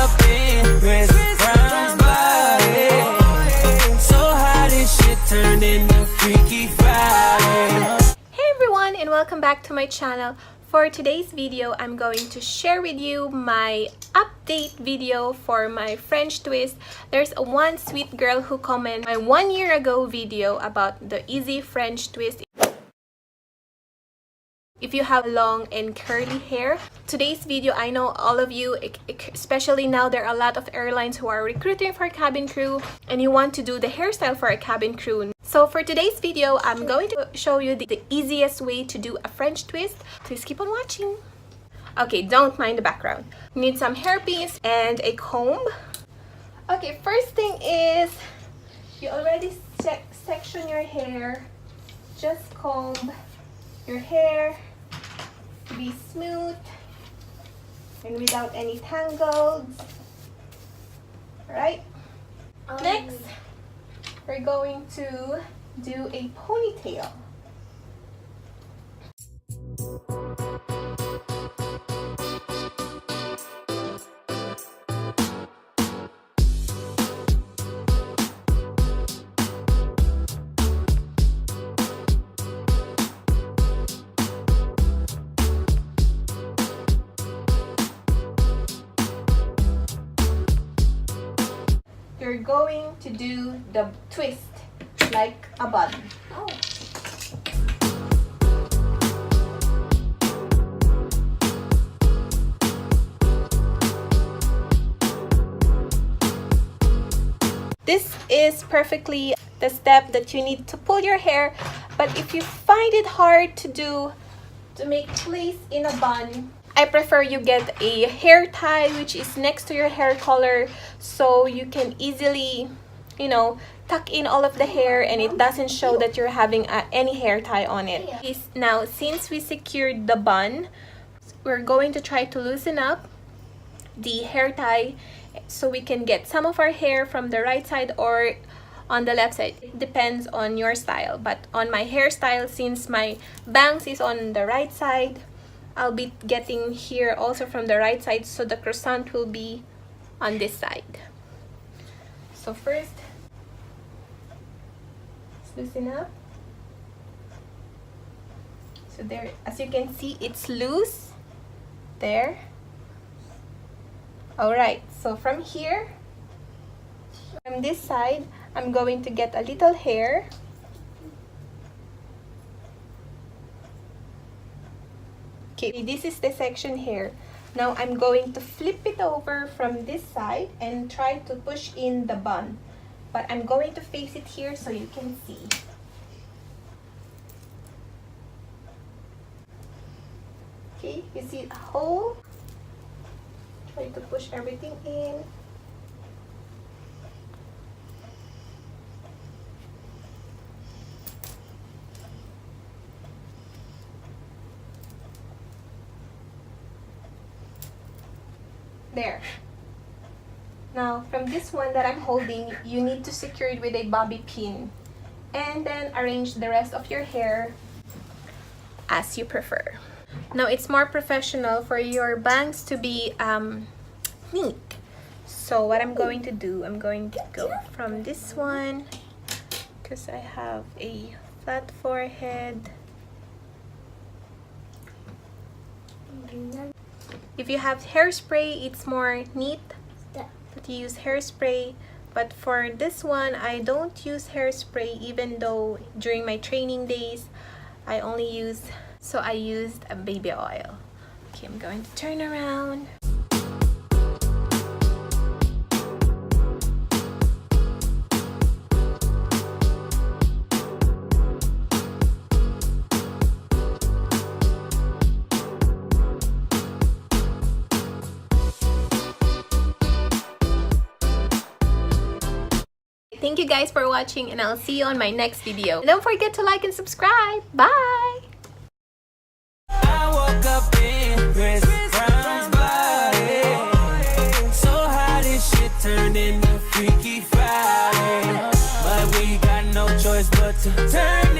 up in Chris Brown's body. So how this shit turned into Freaky Friday. Hey everyone, and welcome back to my channel. For today's video, I'm going to share with you my update video for my French twist. There's one sweet girl who commented my 1 year ago video about the easy French twist. If you have long and curly hair, today's video, I know all of you, especially now, there are a lot of airlines who are recruiting for cabin crew and you want to do the hairstyle for a cabin crew. So for today's video, I'm going to show you the easiest way to do a French twist. Please keep on watching. Okay, don't mind the background. You need some hairpins and a comb. Okay, first thing is, you already section your hair. Just comb your hair to be smooth and without any tangles. Alright, next we're going to do a ponytail. You're going to do the twist like a bun. Oh. This is perfectly the step that you need to pull your hair, but if you find it hard to make place in a bun, I prefer you get a hair tie which is next to your hair color, so you can easily, you know, tuck in all of the hair and it doesn't show that you're having any hair tie on it. Now, since we secured the bun, we're going to try to loosen up the hair tie so we can get some of our hair from the right side or on the left side. It depends on your style, but on my hairstyle, since my bangs is on the right side, I'll be getting here also from the right side, so the croissant will be on this side. So first, let's loosen up. So there, as you can see, it's loose there. Alright, so from here, from this side, I'm going to get a little hair. Okay, this is the section here. Now I'm going to flip it over from this side and try to push in the bun. But I'm going to face it here so you can see. Okay, you see a hole? Try to push everything in. There. Now, from this one that I'm holding, you need to secure it with a bobby pin and then arrange the rest of your hair as you prefer. Now, it's more professional for your bangs to be neat. So what I'm going to do, I'm going to go from this one because I have a flat forehead. If you have hairspray, it's more neat to use hairspray. But for this one, I don't use hairspray, even though during my training days, I only use, so I used a baby oil. Okay, I'm going to turn around. Thank you guys for watching, and I'll see you on my next video. Don't forget to like and subscribe. Bye! I woke up in Chris Brown's body. So how this shit turned into Freaky Friday. But we got no choice but to turn